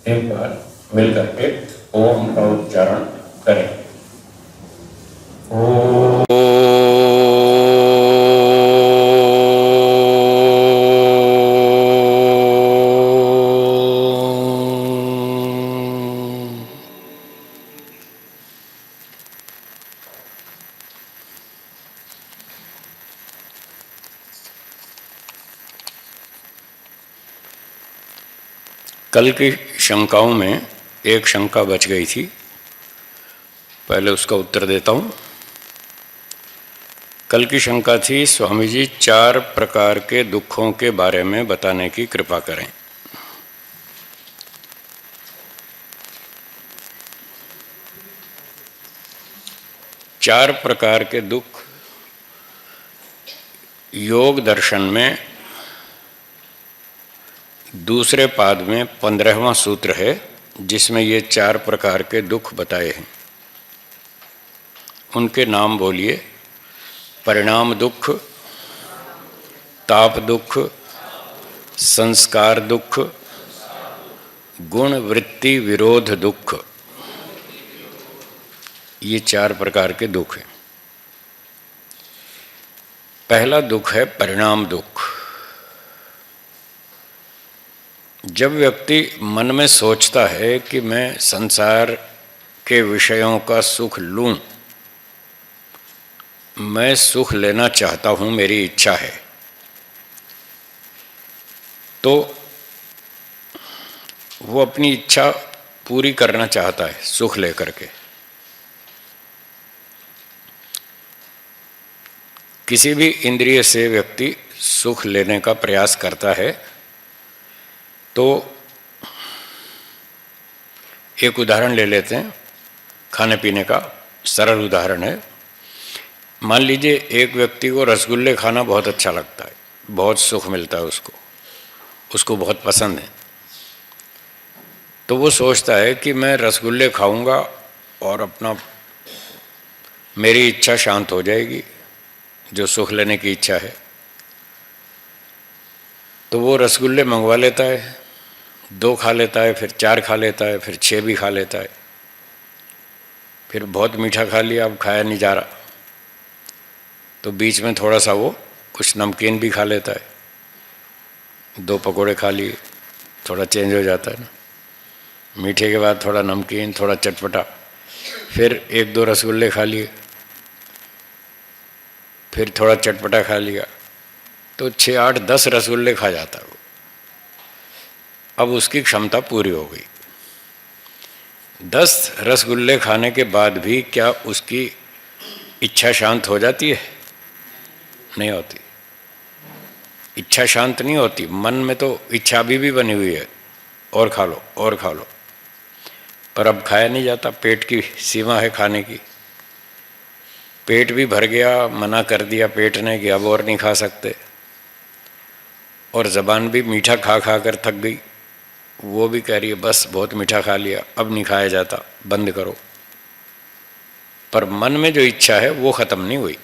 एक बार मिलकर के ओम का उच्चारण करें। ओम। कल की शंकाओं में एक शंका बच गई थी, पहले उसका उत्तर देता हूँ। कल की शंका थी, स्वामी जी 4 प्रकार के दुखों के बारे में बताने की कृपा करें। चार प्रकार के दुख योग दर्शन में दूसरे पाद में 15वां सूत्र है, जिसमें ये 4 प्रकार के दुख बताए हैं। उनके नाम बोलिए। परिणाम दुख, ताप दुख, संस्कार दुख, गुण वृत्ति विरोध दुख। ये 4 प्रकार के दुख हैं। पहला दुख है परिणाम दुख। जब व्यक्ति मन में सोचता है कि मैं संसार के विषयों का सुख लूं, मैं सुख लेना चाहता हूं, मेरी इच्छा है, तो वो अपनी इच्छा पूरी करना चाहता है सुख लेकर के। किसी भी इंद्रिय से व्यक्ति सुख लेने का प्रयास करता है, तो एक उदाहरण ले लेते हैं, खाने पीने का सरल उदाहरण है। मान लीजिए एक व्यक्ति को रसगुल्ले खाना बहुत अच्छा लगता है, बहुत सुख मिलता है उसको बहुत पसंद है। तो वो सोचता है कि मैं रसगुल्ले खाऊंगा और अपना मेरी इच्छा शांत हो जाएगी, जो सुख लेने की इच्छा है। तो वो रसगुल्ले मंगवा लेता है, 2 खा लेता है, फिर 4 खा लेता है, फिर 6 भी खा लेता है। फिर बहुत मीठा खा लिया, अब खाया नहीं जा रहा, तो बीच में थोड़ा सा वो कुछ नमकीन भी खा लेता है। 2 पकोड़े खा लिए, थोड़ा चेंज हो जाता है ना, मीठे के बाद थोड़ा नमकीन, थोड़ा चटपटा। फिर 1-2 रसगुल्ले खा लिए, फिर थोड़ा चटपटा खा लिया, तो 6, 8, 10 रसगुल्ले खा जाता है वो। अब उसकी क्षमता पूरी हो गई। 10 रसगुल्ले खाने के बाद भी क्या उसकी इच्छा शांत हो जाती है? नहीं होती। इच्छा शांत नहीं होती। मन में तो इच्छा अभी भी बनी हुई है, और खा लो और खा लो, पर अब खाया नहीं जाता। पेट की सीमा है खाने की। पेट भी भर गया, मना कर दिया पेट ने कि अब और नहीं खा सकते, और ज़बान भी मीठा खा खा कर थक गई, वो भी कह रही है बस बहुत मीठा खा लिया, अब नहीं खाया जाता, बंद करो। पर मन में जो इच्छा है वो ख़त्म नहीं हुई,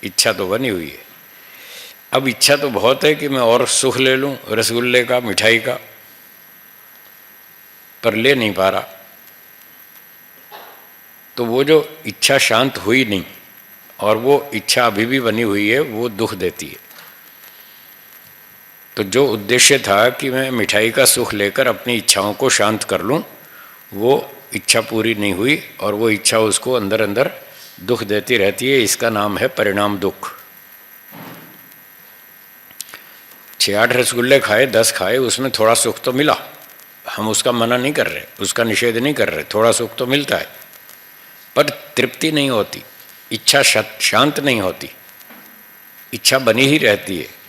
इच्छा तो बनी हुई है। अब इच्छा तो बहुत है कि मैं और सुख ले लूं रसगुल्ले का, मिठाई का, पर ले नहीं पा रहा। तो वो जो इच्छा शांत हुई नहीं, और वो इच्छा अभी भी बनी हुई है, वो दुख देती है। तो जो उद्देश्य था कि मैं मिठाई का सुख लेकर अपनी इच्छाओं को शांत कर लूं, वो इच्छा पूरी नहीं हुई, और वो इच्छा उसको अंदर अंदर दुख देती रहती है। इसका नाम है परिणाम दुख। 6-8 रसगुल्ले खाए, 10 खाए, उसमें थोड़ा सुख तो मिला, हम उसका मना नहीं कर रहे, उसका निषेध नहीं कर रहे, थोड़ा सुख तो मिलता है, पर तृप्ति नहीं होती, इच्छा शांत नहीं होती, इच्छा बनी ही रहती है।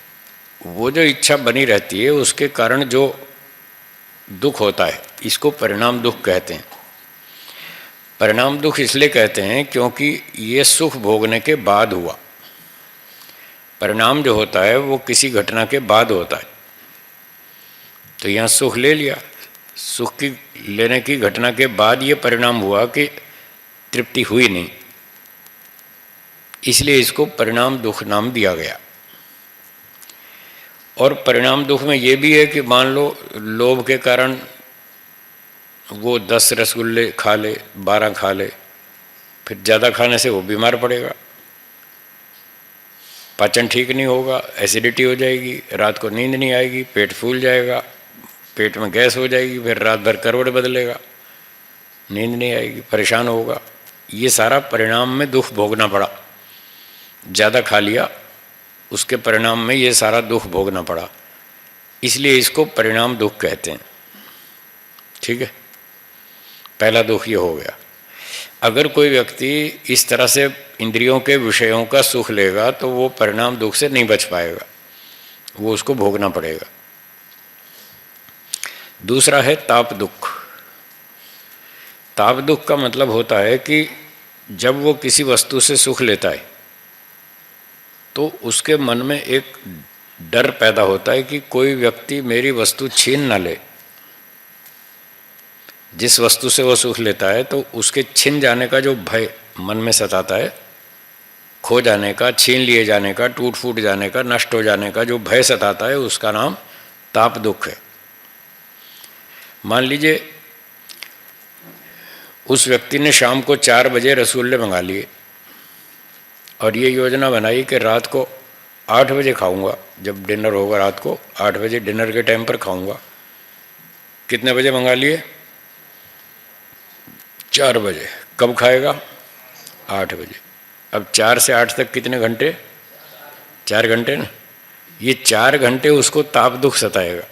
वो जो इच्छा बनी रहती है उसके कारण जो दुख होता है, इसको परिणाम दुख कहते हैं। परिणाम दुख इसलिए कहते हैं क्योंकि ये सुख भोगने के बाद हुआ। परिणाम जो होता है वो किसी घटना के बाद होता है। तो यहाँ सुख ले लिया, सुख की लेने की घटना के बाद ये परिणाम हुआ कि तृप्ति हुई नहीं, इसलिए इसको परिणाम दुख नाम दिया गया। और परिणाम दुख में ये भी है कि मान लो लोभ के कारण वो 10 रसगुल्ले खा ले, 12 खा ले, फिर ज़्यादा खाने से वो बीमार पड़ेगा, पाचन ठीक नहीं होगा, एसिडिटी हो जाएगी, रात को नींद नहीं आएगी, पेट फूल जाएगा, पेट में गैस हो जाएगी, फिर रात भर करवट बदलेगा, नींद नहीं आएगी, परेशान होगा। ये सारा परिणाम में दुख भोगना पड़ा। ज़्यादा खा लिया, उसके परिणाम में ये सारा दुख भोगना पड़ा, इसलिए इसको परिणाम दुख कहते हैं। ठीक है, पहला दुख ये हो गया। अगर कोई व्यक्ति इस तरह से इंद्रियों के विषयों का सुख लेगा तो वो परिणाम दुख से नहीं बच पाएगा, वो उसको भोगना पड़ेगा। दूसरा है ताप दुख। ताप दुख का मतलब होता है कि जब वो किसी वस्तु से सुख लेता है तो उसके मन में एक डर पैदा होता है कि कोई व्यक्ति मेरी वस्तु छीन ना ले। जिस वस्तु से वो सुख लेता है तो उसके छिन जाने का जो भय मन में सताता है, खो जाने का, छीन लिए जाने का, टूट फूट जाने का, नष्ट हो जाने का जो भय सताता है, उसका नाम ताप दुख है। मान लीजिए उस व्यक्ति ने शाम को 4 बजे रसगुल्ले मंगा लिए और ये योजना बनाई कि रात को 8 बजे खाऊंगा, जब डिनर होगा रात को 8 बजे डिनर के टाइम पर खाऊंगा। कितने बजे मंगा लिए? 4 बजे। कब खाएगा? 8 बजे। अब 4 से 8 तक कितने घंटे? 4 घंटे ना। ये 4 घंटे उसको ताप दुख सताएगा।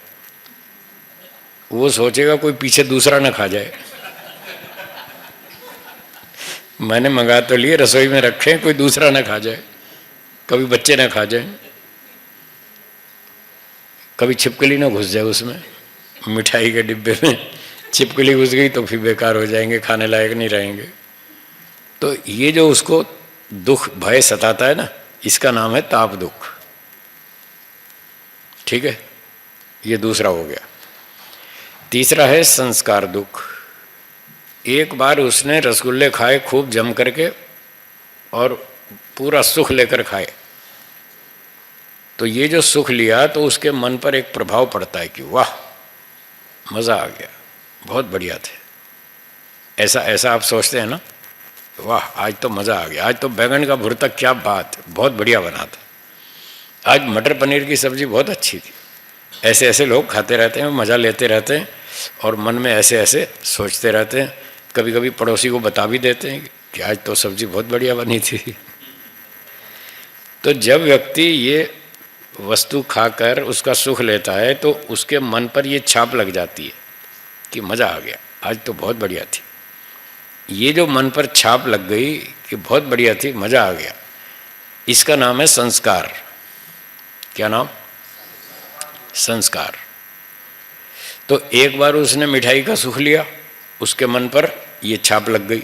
वो सोचेगा कोई पीछे दूसरा ना खा जाए। मैंने मंगा तो लिए, रसोई में रखे, कोई दूसरा ना खा जाए, कभी बच्चे ना खा जाए, कभी छिपकली ना घुस जाए उसमें, मिठाई के डिब्बे में छिपकली घुस गई तो फिर बेकार हो जाएंगे, खाने लायक नहीं रहेंगे। तो ये जो उसको दुख भय सताता है ना, इसका नाम है ताप दुख। ठीक है, ये दूसरा हो गया। तीसरा है संस्कार दुख। एक बार उसने रसगुल्ले खाए खूब जम करके और पूरा सुख लेकर खाए, तो ये जो सुख लिया तो उसके मन पर एक प्रभाव पड़ता है कि वाह मज़ा आ गया, बहुत बढ़िया थे। ऐसा आप सोचते हैं ना, वाह आज तो मज़ा आ गया, आज तो बैंगन का भुर्ता क्या बात, बहुत बढ़िया बना था, आज मटर पनीर की सब्ज़ी बहुत अच्छी थी। ऐसे ऐसे लोग खाते रहते हैं, मज़ा लेते रहते हैं और मन में ऐसे ऐसे सोचते रहते हैं। कभी कभी पड़ोसी को बता भी देते हैं कि आज तो सब्ज़ी बहुत बढ़िया बनी थी। तो जब व्यक्ति ये वस्तु खाकर उसका सुख लेता है तो उसके मन पर ये छाप लग जाती है कि मज़ा आ गया, आज तो बहुत बढ़िया थी। ये जो मन पर छाप लग गई कि बहुत बढ़िया थी, मज़ा आ गया, इसका नाम है संस्कार। क्या नाम? संस्कार। तो एक बार उसने मिठाई का सुख लिया, उसके मन पर ये छाप लग गई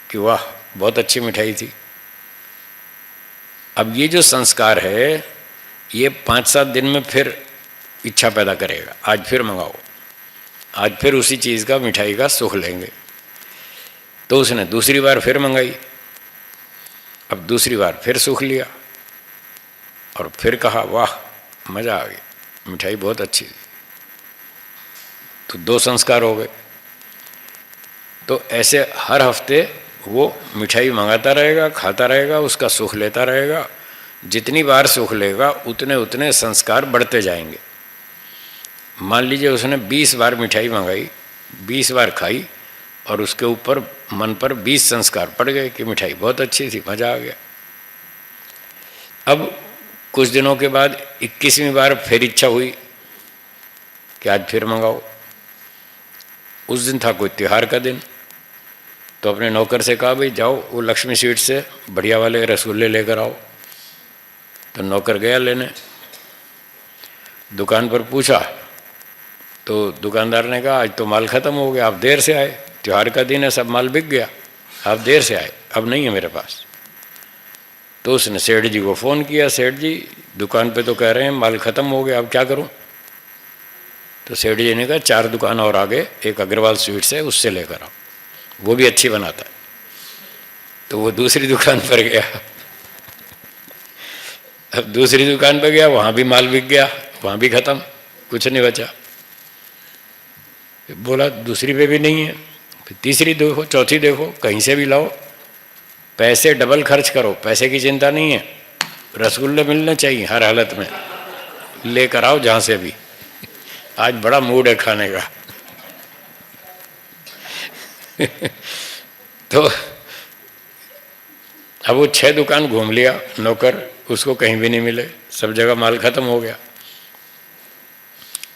कि वाह बहुत अच्छी मिठाई थी। अब ये जो संस्कार है ये 5-7 दिन में फिर इच्छा पैदा करेगा, आज फिर मंगाओ, आज फिर उसी चीज़ का, मिठाई का सुख लेंगे। तो उसने दूसरी बार फिर मंगाई, अब दूसरी बार फिर सुख लिया और फिर कहा वाह मज़ा आ गया, मिठाई बहुत अच्छी थी। तो 2 संस्कार हो गए। तो ऐसे हर हफ्ते वो मिठाई मंगाता रहेगा, खाता रहेगा, उसका सुख लेता रहेगा। जितनी बार सुख लेगा उतने उतने संस्कार बढ़ते जाएंगे। मान लीजिए उसने 20 बार मिठाई मंगाई, 20 बार खाई और उसके ऊपर मन पर 20 संस्कार पड़ गए कि मिठाई बहुत अच्छी थी, मज़ा आ गया। अब कुछ दिनों के बाद 21वीं बार फिर इच्छा हुई कि आज फिर मंगाओ। उस दिन था कोई त्यौहार का दिन, तो अपने नौकर से कहा भाई जाओ वो लक्ष्मी स्वीट से बढ़िया वाले रसगुल्ले लेकर आओ। तो नौकर गया लेने, दुकान पर पूछा तो दुकानदार ने कहा आज तो माल ख़त्म हो गया, आप देर से आए, त्यौहार का दिन है, सब माल बिक गया, आप देर से आए, अब नहीं है मेरे पास। तो उसने सेठ जी को फ़ोन किया, सेठ जी दुकान पे तो कह रहे हैं माल ख़त्म हो गया, अब क्या करूं? तो सेठ जी ने कहा 4 दुकान और आगे एक अग्रवाल स्वीट्स है, उससे लेकर आओ, वो भी अच्छी बनाता है। तो वो दूसरी दुकान पर गया, अब दूसरी दुकान पर गया, वहाँ भी माल बिक गया, वहाँ भी ख़त्म, कुछ नहीं बचा। बोला दूसरी पे भी नहीं है। फिर तीसरी देखो, चौथी देखो, कहीं से भी लाओ, पैसे डबल खर्च करो, पैसे की चिंता नहीं है, रसगुल्ले मिलने चाहिए हर हालत में, लेकर आओ जहाँ से भी, आज बड़ा मूड है खाने का। तो अब वो 6 दुकान घूम लिया नौकर, उसको कहीं भी नहीं मिले, सब जगह माल खत्म हो गया।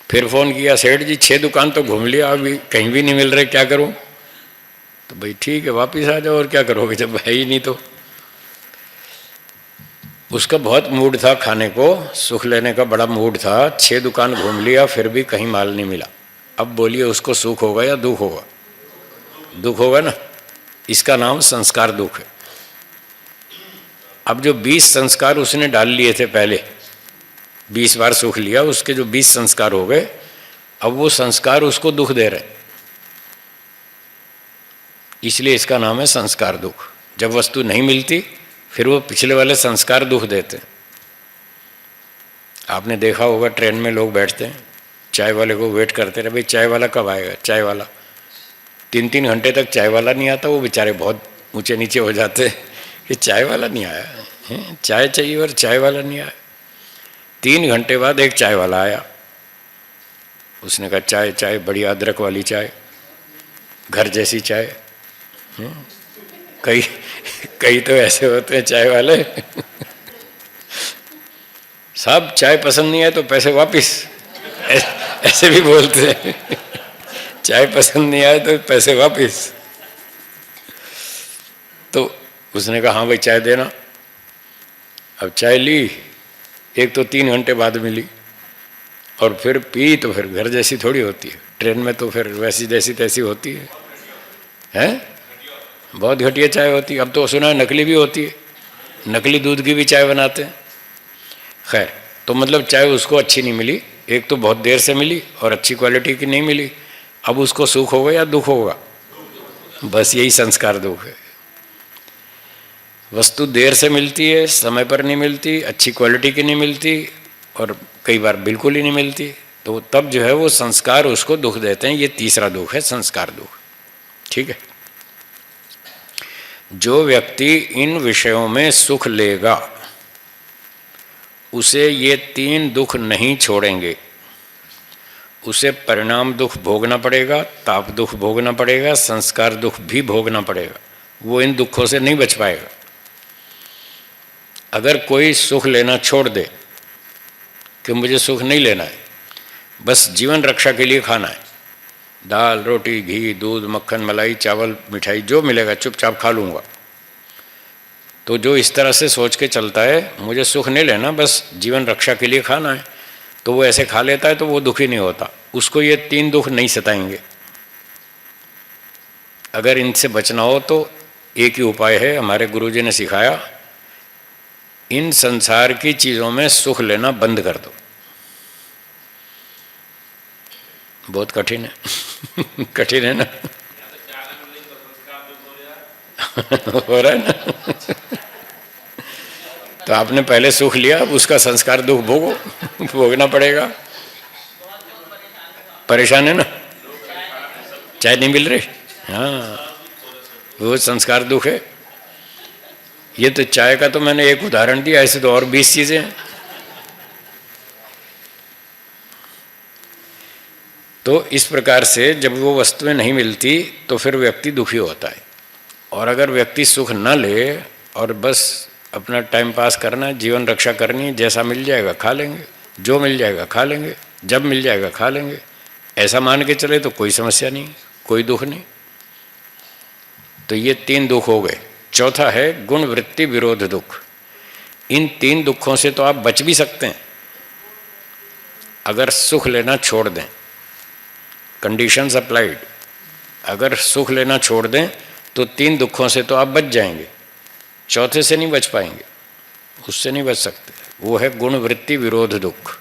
फिर फ़ोन किया, सेठ जी 6 दुकान तो घूम लिया, अभी कहीं भी नहीं मिल रहे, क्या करूं? तो भाई ठीक है, वापस आ जाओ, और क्या करोगे जब है ही नहीं तो। उसका बहुत मूड था खाने को, सुख लेने का बड़ा मूड था, 6 दुकान घूम लिया फिर भी कहीं माल नहीं मिला। अब बोलिए उसको सुख होगा या दुख होगा? दुख होगा ना। इसका नाम संस्कार दुख है। अब जो 20 संस्कार उसने डाल लिए थे पहले, 20 बार सुख लिया, उसके जो 20 संस्कार हो गए, अब वो संस्कार उसको दुख दे रहे, इसलिए इसका नाम है संस्कार दुख। जब वस्तु नहीं मिलती फिर वो पिछले वाले संस्कार दुख देते। आपने देखा होगा ट्रेन में लोग बैठते हैं, चाय वाले को वेट करते रहे, भाई चाय वाला कब आएगा, चाय वाला। 3-3 घंटे तक चाय वाला नहीं आता, वो बेचारे बहुत ऊंचे नीचे हो जाते हैं कि चाय वाला नहीं आया है, चाय चाहिए और चाय वाला नहीं आया। 3 घंटे बाद एक चाय वाला आया, उसने कहा चाय चाय, बढ़िया अदरक वाली चाय, घर जैसी चाय। कई तो ऐसे होते हैं चाय वाले, सब चाय पसंद नहीं आए तो पैसे वापिस, ऐसे भी बोलते हैं। चाय पसंद नहीं आए तो पैसे वापिस। तो उसने कहा हाँ भाई चाय देना। अब चाय ली, एक तो 3 घंटे बाद मिली, और फिर पी तो फिर घर जैसी थोड़ी होती है, ट्रेन में तो फिर वैसी जैसी तैसी होती है, हैं? बहुत घटिया चाय होती है। अब तो सुना है नकली भी होती है, नकली दूध की भी चाय बनाते हैं। खैर, तो मतलब चाय उसको अच्छी नहीं मिली, एक तो बहुत देर से मिली और अच्छी क्वालिटी की नहीं मिली। अब उसको सुख होगा या दुख होगा? बस यही संस्कार दुख है। वस्तु देर से मिलती है, समय पर नहीं मिलती, अच्छी क्वालिटी की नहीं मिलती, और कई बार बिल्कुल ही नहीं मिलती, तो तब जो है वो संस्कार उसको दुख देते हैं। ये तीसरा दुख है, संस्कार दुख। ठीक है। जो व्यक्ति इन विषयों में सुख लेगा उसे ये 3 दुख नहीं छोड़ेंगे। उसे परिणाम दुख भोगना पड़ेगा, ताप दुख भोगना पड़ेगा, संस्कार दुख भी भोगना पड़ेगा। वो इन दुखों से नहीं बच पाएगा। अगर कोई सुख लेना छोड़ दे कि मुझे सुख नहीं लेना है, बस जीवन रक्षा के लिए खाना है, दाल रोटी घी दूध मक्खन मलाई चावल मिठाई जो मिलेगा चुपचाप खा लूँगा, तो जो इस तरह से सोच के चलता है मुझे सुख नहीं लेना बस जीवन रक्षा के लिए खाना है, तो वो ऐसे खा लेता है, तो वो दुखी नहीं होता। उसको ये 3 दुख नहीं सताएंगे। अगर इनसे बचना हो तो एक ही उपाय है, हमारे गुरुजी ने सिखाया, इन संसार की चीज़ों में सुख लेना बंद कर दो। बहुत कठिन है। कठिन है ना। हो रहा है ना। तो आपने पहले सुख लिया, अब उसका संस्कार दुख भोगो, भोगना पड़ेगा। परेशान है ना, चाय नहीं मिल रही, हाँ वो संस्कार दुख है। ये तो चाय का तो मैंने एक उदाहरण दिया, ऐसे तो और 20 चीजें हैं। तो इस प्रकार से जब वो वस्तुएं नहीं मिलती तो फिर व्यक्ति दुखी होता है। और अगर व्यक्ति सुख न ले और बस अपना टाइम पास करना है, जीवन रक्षा करनी है, जैसा मिल जाएगा खा लेंगे, जो मिल जाएगा खा लेंगे, जब मिल जाएगा खा लेंगे, ऐसा मान के चले तो कोई समस्या नहीं, कोई दुख नहीं। तो ये 3 दुख हो गए। चौथा है गुण वृत्ति विरोध दुख। इन 3 दुखों से तो आप बच भी सकते हैं अगर सुख लेना छोड़ दें। Conditions applied. अगर सुख लेना छोड़ दें तो 3 दुखों से तो आप बच जाएंगे, चौथे से नहीं बच पाएंगे, उससे नहीं बच सकते। वो है गुण वृत्ति विरोध दुख।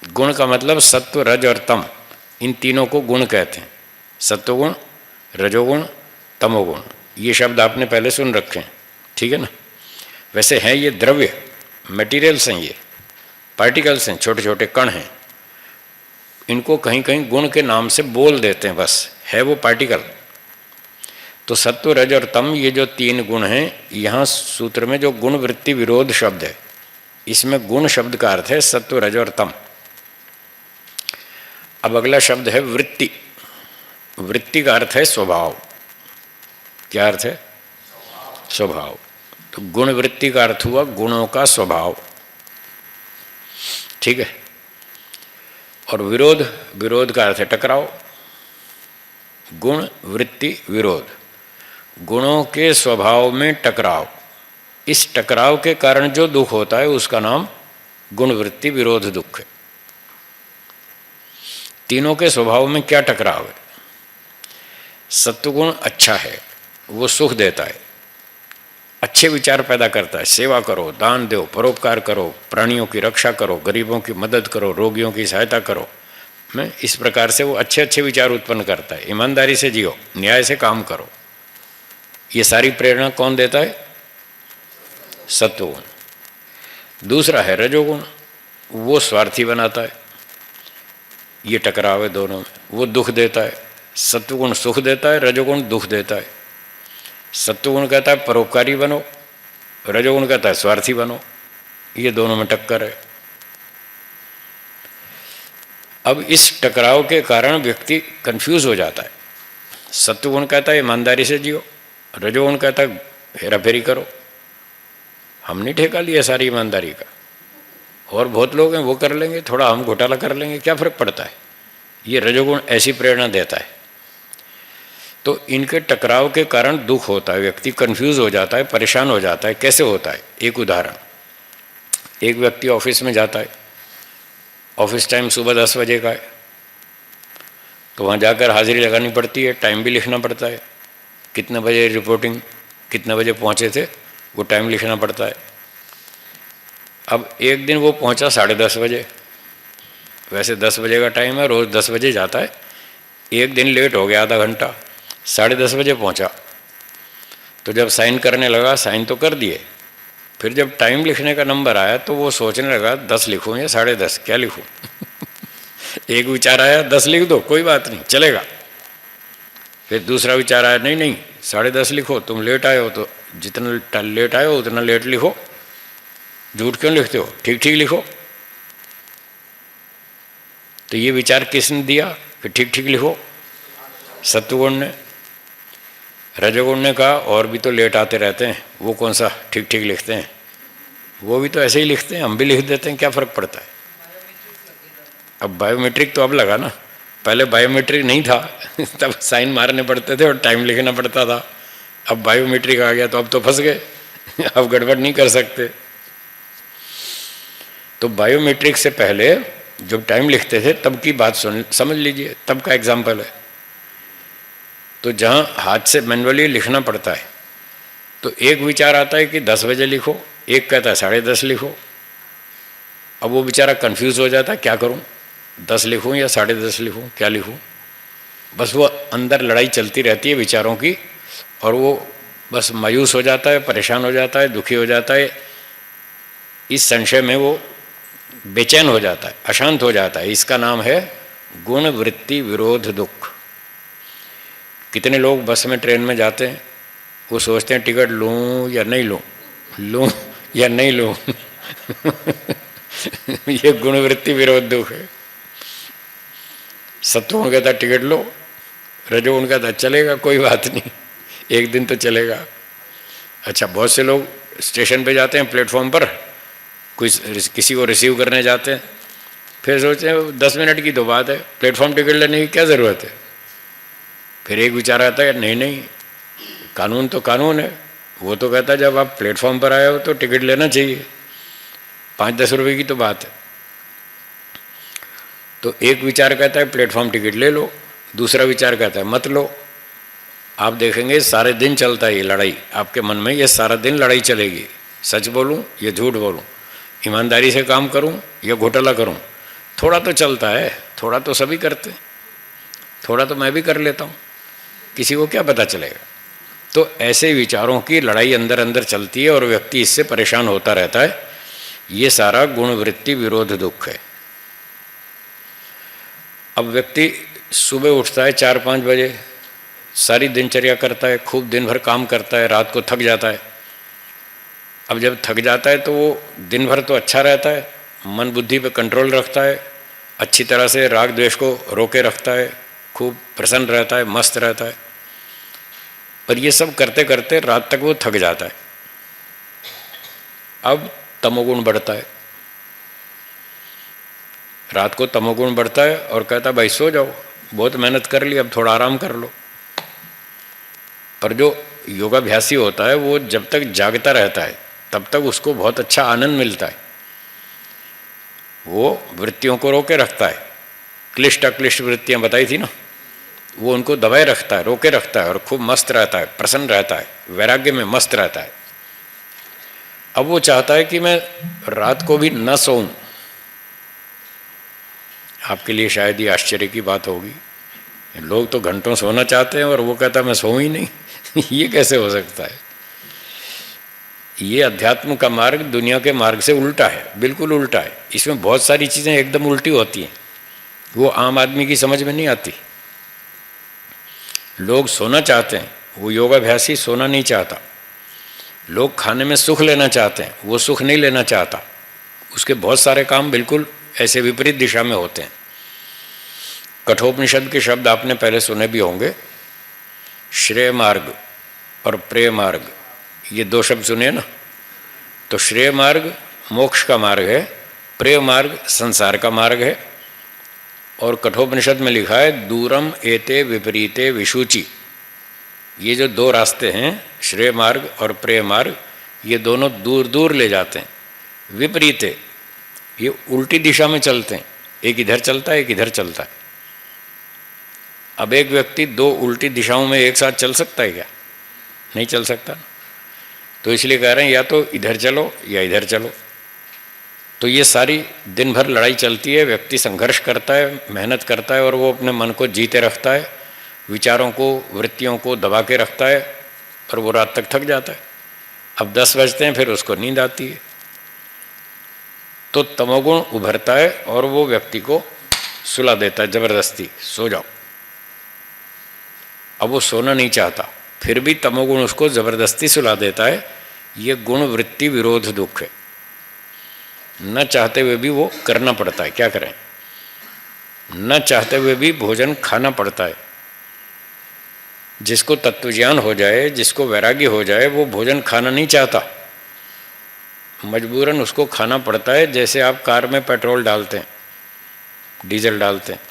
गुण का मतलब सत्व रज और तम, इन तीनों को गुण कहते हैं। सत्वगुण, रजोगुण, तमोगुण, ये शब्द आपने पहले सुन रखे हैं, ठीक है ना। वैसे हैं ये द्रव्य, मटेरियल्स हैं, ये पार्टिकल्स हैं, छोटे छोटे कण हैं। इनको कहीं कहीं गुण के नाम से बोल देते हैं, बस है वो पार्टिकल, तो सत्व, रज और तम, ये जो तीन गुण हैं, यहाँ सूत्र में जो गुण वृत्ति विरोध शब्द है, इसमें गुण शब्द का अर्थ है सत्व, रज और तम। अब अगला शब्द है वृत्ति। वृत्ति का अर्थ है स्वभाव। क्या अर्थ है? स्वभाव। तो गुण वृत्ति का अर्थ हुआ गुणों का स्वभाव। ठीक है। और विरोध, विरोध का अर्थ है टकराव। गुण वृत्ति विरोध, गुणों के स्वभाव में टकराव। इस टकराव के कारण जो दुख होता है उसका नाम गुण वृत्ति विरोध दुख है। तीनों के स्वभाव में क्या टकराव है? सत्वगुण अच्छा है, वो सुख देता है, अच्छे विचार पैदा करता है, सेवा करो, दान दो, परोपकार करो, प्राणियों की रक्षा करो, गरीबों की मदद करो, रोगियों की सहायता करो। मैं इस प्रकार से वो अच्छे अच्छे विचार उत्पन्न करता है। ईमानदारी से जियो, न्याय से काम करो। ये सारी प्रेरणा कौन देता है? सत्वगुण। दूसरा है रजोगुण, वो स्वार्थी बनाता है। ये टकराव है दोनों में, वो दुख देता है। सत्वगुण सुख देता है, रजोगुण दुख देता है। सत्वगुण कहता है परोपकारी बनो, रजोगुण कहता है स्वार्थी बनो। ये दोनों में टक्कर है। अब इस टकराव के कारण व्यक्ति कंफ्यूज हो जाता है। सत्वगुण कहता है ईमानदारी से जियो, रजोगुण कहता है हेरा फेरी करो। हमने ठेका लिया सारी ईमानदारी का, और बहुत लोग हैं वो कर लेंगे, थोड़ा हम घोटाला कर लेंगे, क्या फर्क पड़ता है। ये रजोगुण ऐसी प्रेरणा देता है। तो इनके टकराव के कारण दुख होता है, व्यक्ति कंफ्यूज हो जाता है, परेशान हो जाता है। कैसे होता है? एक उदाहरण, एक व्यक्ति ऑफिस में जाता है, ऑफिस टाइम सुबह 10 बजे का है, तो वहाँ जाकर हाजिरी लगानी पड़ती है, टाइम भी लिखना पड़ता है, कितने बजे रिपोर्टिंग, कितने बजे पहुँचे थे, वो टाइम लिखना पड़ता है। अब एक दिन वो पहुँचा 10:30 बजे, वैसे 10 बजे का टाइम है, रोज़ 10 बजे जाता है। एक दिन लेट हो गया, आधा घंटा, 10:30 बजे पहुँचा। तो जब साइन करने लगा, साइन तो कर दिए, फिर जब टाइम लिखने का नंबर आया तो वो सोचने लगा 10 लिखूँ या 10:30, क्या लिखूँ। एक विचार आया 10 लिख दो, कोई बात नहीं, चलेगा। फिर दूसरा विचार आया, नहीं नहीं 10:30 लिखो, तुम लेट आए हो तो जितना लेट आए हो उतना लेट लिखो, झूठ क्यों लिखते हो, ठीक ठीक लिखो। तो ये विचार किसने दिया कि ठीक ठीक लिखो? सत्वगुण ने। रजोगुण ने कहा और भी तो लेट आते रहते हैं, वो कौन सा ठीक ठीक लिखते हैं, वो भी तो ऐसे ही लिखते हैं, हम भी लिख देते हैं, क्या फ़र्क पड़ता है। अब बायोमेट्रिक तो अब लगा ना, पहले बायोमेट्रिक नहीं था तब साइन मारने पड़ते थे और टाइम लिखना पड़ता था। अब बायोमेट्रिक आ गया तो अब तो फंस गए अब गड़बड़ नहीं कर सकते। तो बायोमेट्रिक से पहले जब टाइम लिखते थे तब की बात समझ लीजिए, तब का एग्जाम्पल है। तो जहाँ हाथ से मैनुअली लिखना पड़ता है तो एक विचार आता है कि 10 बजे लिखो, एक कहता है 10:30 लिखो। अब वो बेचारा कंफ्यूज हो जाता है, क्या करूँ, 10 लिखूँ या 10:30 लिखूँ, क्या लिखूँ। बस वो अंदर लड़ाई चलती रहती है विचारों की, और वो बस मायूस हो जाता है, परेशान हो जाता है, दुखी हो जाता है। इस संशय में वो बेचैन हो जाता है, अशांत हो जाता है। इसका नाम है गुण वृत्ति विरोध दुख। कितने लोग बस में, ट्रेन में जाते हैं, वो सोचते हैं टिकट लूँ या नहीं लूँ, लूँ या नहीं लूँ ये गुण वृत्ति विरोध दुख है। सत्वगुण कहता टिकट लो, रजोगुण कहता चलेगा कोई बात नहीं, एक दिन तो चलेगा। अच्छा, बहुत से लोग स्टेशन पे जाते हैं, प्लेटफॉर्म पर किसी को रिसीव करने जाते हैं, फिर सोचते हैं 10 मिनट की तो बात है, प्लेटफॉर्म टिकट लेने की क्या ज़रूरत है। फिर एक विचार आता है, नहीं नहीं कानून तो कानून है, वो तो कहता है जब आप प्लेटफॉर्म पर आए हो तो टिकट लेना चाहिए, 5-10 रुपये की तो बात है। तो एक विचार कहता है प्लेटफॉर्म टिकट ले लो, दूसरा विचार कहता है मत लो। आप देखेंगे सारे दिन चलता है ये लड़ाई आपके मन में, ये सारा दिन लड़ाई चलेगी, सच बोलूं या झूठ बोलूं, ईमानदारी से काम करूं या घोटाला करूं। थोड़ा तो चलता है, थोड़ा तो सभी करते हैं, थोड़ा तो मैं भी कर लेता हूं, किसी को क्या पता चलेगा। तो ऐसे विचारों की लड़ाई अंदर अंदर चलती है और व्यक्ति इससे परेशान होता रहता है। ये सारा गुण वृत्ति विरोध दुख है। अब व्यक्ति सुबह उठता है 4-5 बजे, सारी दिनचर्या करता है, खूब दिन भर काम करता है, रात को थक जाता है। अब जब थक जाता है तो वो दिन भर तो अच्छा रहता है, मन बुद्धि पे कंट्रोल रखता है, अच्छी तरह से राग द्वेष को रोके रखता है, खूब प्रसन्न रहता है, मस्त रहता है। पर ये सब करते करते रात तक वो थक जाता है। अब तमोगुण बढ़ता है, रात को तमोगुण बढ़ता है और कहता भाई सो जाओ, बहुत मेहनत कर ली, अब थोड़ा आराम कर लो। पर जो योगाभ्यासी होता है वो जब तक जागता रहता है तब तक उसको बहुत अच्छा आनंद मिलता है। वो वृत्तियों को रोके रखता है, क्लिष्ट अक्लिष्ट वृत्तियां बताई थी ना, वो उनको दबाए रखता है, रोके रखता है और खूब मस्त रहता है, प्रसन्न रहता है, वैराग्य में मस्त रहता है। अब वो चाहता है कि मैं रात को भी न सोऊं। आपके लिए शायद ये आश्चर्य की बात होगी, लोग तो घंटों सोना चाहते हैं और वो कहता मैं सोऊं ही नहीं। ये कैसे हो सकता है? ये अध्यात्म का मार्ग दुनिया के मार्ग से उल्टा है, बिल्कुल उल्टा है। इसमें बहुत सारी चीज़ें एकदम उल्टी होती हैं, वो आम आदमी की समझ में नहीं आती। लोग सोना चाहते हैं, वो योगाभ्यासी सोना नहीं चाहता। लोग खाने में सुख लेना चाहते हैं, वो सुख नहीं लेना चाहता। उसके बहुत सारे काम बिल्कुल ऐसे विपरीत दिशा में होते हैं। कठोपनिषद के शब्द आपने पहले सुने भी होंगे, श्रेय मार्ग और प्रेय मार्ग, ये दो शब्द सुने ना। तो श्रेय मार्ग मोक्ष का मार्ग है, प्रेय मार्ग संसार का मार्ग है। और कठोपनिषद में लिखा है दूरम एते विपरीते विशुचि। ये जो दो रास्ते हैं, श्रेय मार्ग और प्रेय मार्ग, ये दोनों दूर दूर ले जाते हैं। विपरीते, ये उल्टी दिशा में चलते हैं, एक इधर चलता है एक इधर चलता है। अब एक व्यक्ति दो उल्टी दिशाओं में एक साथ चल सकता है क्या? नहीं चल सकता। तो इसलिए कह रहे हैं या तो इधर चलो या इधर चलो। तो ये सारी दिन भर लड़ाई चलती है, व्यक्ति संघर्ष करता है, मेहनत करता है और वो अपने मन को जीते रखता है, विचारों को वृत्तियों को दबा के रखता है, और वो रात तक थक जाता है। अब 10 बजते हैं, फिर उसको नींद आती है, तो तमोगुण उभरता है और वो व्यक्ति को सुला देता है जबरदस्ती, सो जाओ। अब वो सोना नहीं चाहता, फिर भी तमोगुण उसको जबरदस्ती सुला देता है। ये गुण वृत्ति विरोध दुख है। न चाहते हुए भी वो करना पड़ता है, क्या करें, न चाहते हुए भी भोजन खाना पड़ता है। जिसको तत्वज्ञान हो जाए, जिसको वैराग्य हो जाए, वो भोजन खाना नहीं चाहता, मजबूरन उसको खाना पड़ता है। जैसे आप कार में पेट्रोल डालते हैं, डीजल डालते हैं।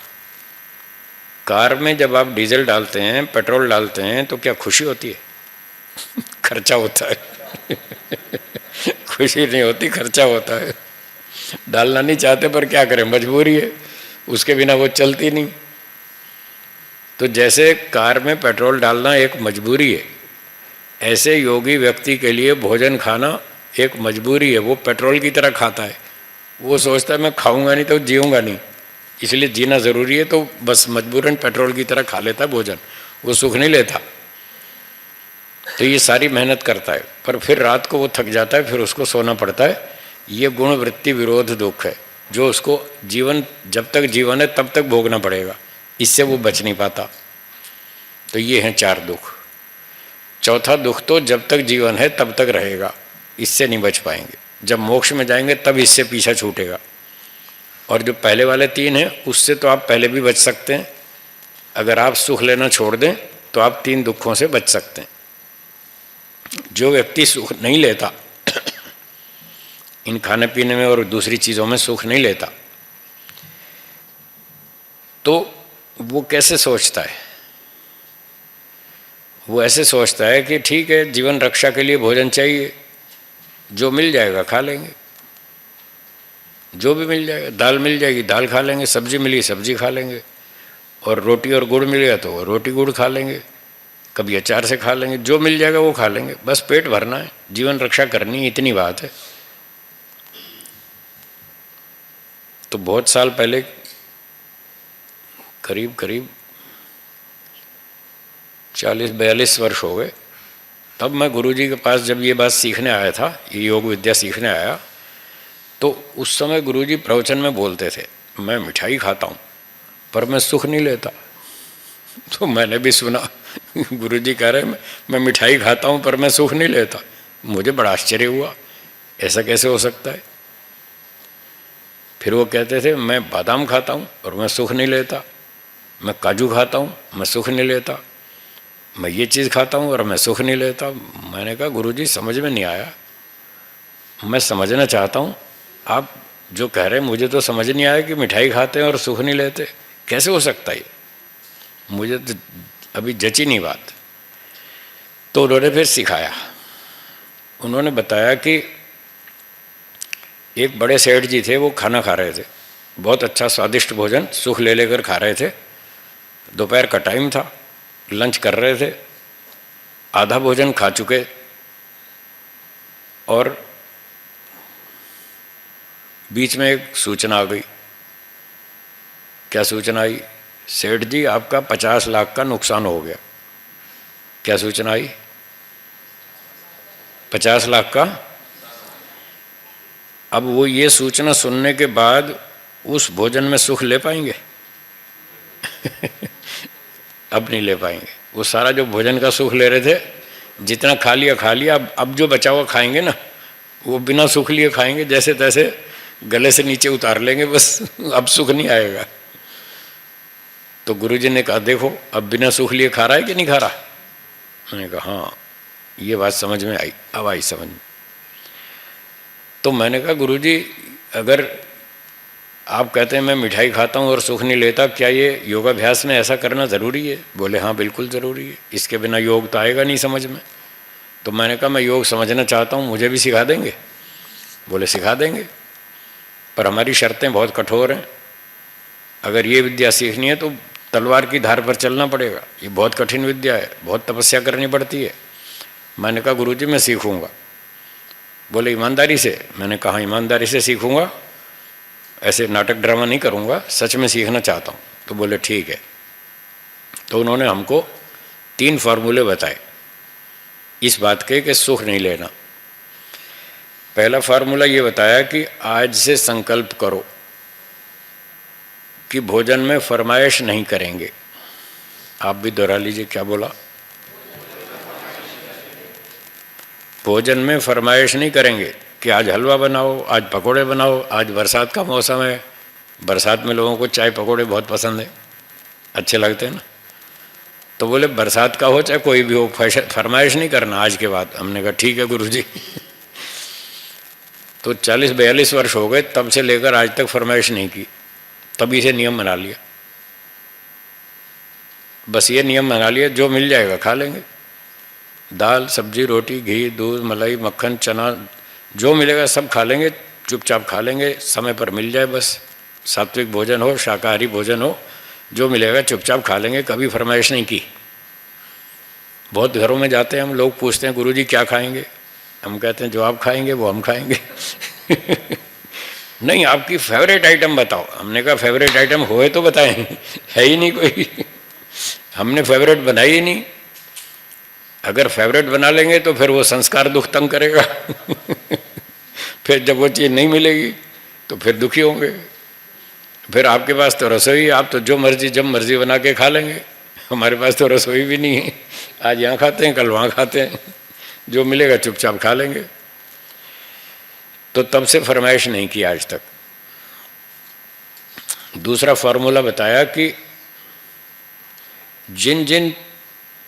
कार में जब आप डीजल डालते हैं, पेट्रोल डालते हैं, तो क्या खुशी होती है? खर्चा होता है। खुशी नहीं होती, खर्चा होता है। डालना नहीं चाहते पर क्या करें, मजबूरी है, उसके बिना वो चलती नहीं। तो जैसे कार में पेट्रोल डालना एक मजबूरी है, ऐसे योगी व्यक्ति के लिए भोजन खाना एक मजबूरी है। वो पेट्रोल की तरह खाता है, वो सोचता है मैं खाऊंगा नहीं तो जीऊंगा नहीं, इसलिए जीना ज़रूरी है, तो बस मजबूरन पेट्रोल की तरह खा लेता है भोजन, वो सुख नहीं लेता। तो ये सारी मेहनत करता है, पर फिर रात को वो थक जाता है, फिर उसको सोना पड़ता है। ये गुण वृत्ति विरोध दुख है, जो उसको जीवन, जब तक जीवन है तब तक भोगना पड़ेगा, इससे वो बच नहीं पाता। तो ये हैं 4 दुख। चौथा दुख तो जब तक जीवन है तब तक रहेगा, इससे नहीं बच पाएंगे। जब मोक्ष में जाएंगे तब इससे पीछा छूटेगा। और जो पहले वाले 3 हैं, उससे तो आप पहले भी बच सकते हैं। अगर आप सुख लेना छोड़ दें तो आप 3 दुखों से बच सकते हैं। जो व्यक्ति सुख नहीं लेता, इन खाने पीने में और दूसरी चीज़ों में सुख नहीं लेता, तो वो कैसे सोचता है? वो ऐसे सोचता है कि ठीक है, जीवन रक्षा के लिए भोजन चाहिए, जो मिल जाएगा खा लेंगे, जो भी मिल जाएगा। दाल मिल जाएगी दाल खा लेंगे, सब्जी मिली सब्जी खा लेंगे, और रोटी और गुड़ मिल गया तो रोटी गुड़ खा लेंगे, कभी अचार से खा लेंगे, जो मिल जाएगा वो खा लेंगे, बस पेट भरना है, जीवन रक्षा करनी है, इतनी बात है। तो बहुत साल पहले, करीब 40-42 वर्ष हो गए, तब मैं गुरुजी के पास जब ये बात सीखने आया था, ये योग विद्या सीखने आया, तो उस समय गुरुजी प्रवचन में बोलते थे, मैं मिठाई खाता हूँ पर मैं सुख नहीं लेता। तो मैंने भी सुना गुरुजी कह रहे मैं मिठाई खाता हूँ पर मैं सुख नहीं लेता। मुझे बड़ा आश्चर्य हुआ, ऐसा कैसे हो सकता है। फिर वो कहते थे मैं बादाम खाता हूँ और मैं सुख नहीं लेता, मैं काजू खाता हूँ मैं सुख नहीं लेता, मैं ये चीज़ खाता हूँ और मैं सुख नहीं लेता। मैंने कहा गुरुजी समझ में नहीं आया, मैं समझना चाहता हूँ, आप जो कह रहे हैं मुझे तो समझ नहीं आया कि मिठाई खाते हैं और सुख नहीं लेते, कैसे हो सकता है, मुझे तो अभी जची नहीं बात। तो उन्होंने फिर सिखाया। उन्होंने बताया कि एक बड़े सेठ जी थे, वो खाना खा रहे थे, बहुत अच्छा स्वादिष्ट भोजन सुख ले लेकर खा रहे थे। दोपहर का टाइम था, लंच कर रहे थे, आधा भोजन खा चुके और बीच में एक सूचना आ गई। क्या सूचना आई? सेठ जी आपका 50 लाख का नुकसान हो गया। क्या सूचना आई? 50 लाख का। अब वो ये सूचना सुनने के बाद उस भोजन में सुख ले पाएंगे? अब नहीं ले पाएंगे। वो सारा जो भोजन का सुख ले रहे थे, जितना खा लिया, अब जो बचा हुआ खाएंगे ना, वो बिना सुख लिए खाएंगे, जैसे तैसे गले से नीचे उतार लेंगे बस, अब सुख नहीं आएगा। तो गुरुजी ने कहा देखो अब बिना सुख लिए खा रहा है कि नहीं खा रहा। मैंने कहा हाँ, ये बात समझ में आई, अब आई समझ में। तो मैंने कहा गुरुजी अगर आप कहते हैं मैं मिठाई खाता हूँ और सुख नहीं लेता, क्या ये योगाभ्यास में ऐसा करना ज़रूरी है? बोले हाँ बिल्कुल ज़रूरी है, इसके बिना योग तो आएगा नहीं समझ में। तो मैंने कहा मैं योग समझना चाहता हूँ, मुझे भी सिखा देंगे? बोले सिखा देंगे, पर हमारी शर्तें बहुत कठोर हैं। अगर ये विद्या सीखनी है तो तलवार की धार पर चलना पड़ेगा, ये बहुत कठिन विद्या है, बहुत तपस्या करनी पड़ती है। मैंने कहा गुरुजी मैं सीखूँगा। बोले ईमानदारी से? मैंने कहा ईमानदारी से सीखूँगा, ऐसे नाटक ड्रामा नहीं करूँगा, सच में सीखना चाहता हूँ। तो बोले ठीक है। तो उन्होंने हमको 3 फार्मूले बताए इस बात के कि सुख नहीं लेना। पहला फार्मूला ये बताया कि आज से संकल्प करो कि भोजन में फरमाइश नहीं करेंगे। आप भी दोहरा लीजिए, क्या बोला? भोजन में फरमाइश नहीं करेंगे कि आज हलवा बनाओ, आज पकोड़े बनाओ, आज बरसात का मौसम है, बरसात में लोगों को चाय पकोड़े बहुत पसंद है, अच्छे लगते हैं ना। तो बोले बरसात का हो चाहे कोई भी हो, फरमाइश नहीं करना आज के बाद। हमने कहा ठीक है गुरुजी। तो 40-42 वर्ष हो गए, तब से लेकर आज तक फरमाइश नहीं की, तभी से नियम बना लिया। बस ये नियम बना लिया जो मिल जाएगा खा लेंगे, दाल सब्जी रोटी घी दूध मलाई मक्खन चना जो मिलेगा सब खा लेंगे, चुपचाप खा लेंगे, समय पर मिल जाए बस। सात्विक भोजन हो शाकाहारी भोजन हो, जो मिलेगा चुपचाप खा लेंगे, कभी फरमाइश नहीं की। बहुत घरों में जाते हैं हम, लोग पूछते हैं गुरुजी क्या खाएंगे, हम कहते हैं जो आप खाएंगे वो हम खाएंगे। नहीं आपकी फेवरेट आइटम बताओ। हमने कहा फेवरेट आइटम होए तो बताएं, है ही नहीं कोई। हमने फेवरेट बनाई ही नहीं। अगर फेवरेट बना लेंगे तो फिर वो संस्कार दुख तंग करेगा। फिर जब वो चीज़ नहीं मिलेगी तो फिर दुखी होंगे। फिर आपके पास तो रसोई, आप तो जो मर्जी जब मर्जी बना के खा लेंगे, हमारे पास तो रसोई भी नहीं है, आज यहाँ खाते हैं कल वहाँ खाते हैं, जो मिलेगा चुपचाप खा लेंगे। तो तब से फरमाइश नहीं की आज तक। दूसरा फार्मूला बताया कि जिन जिन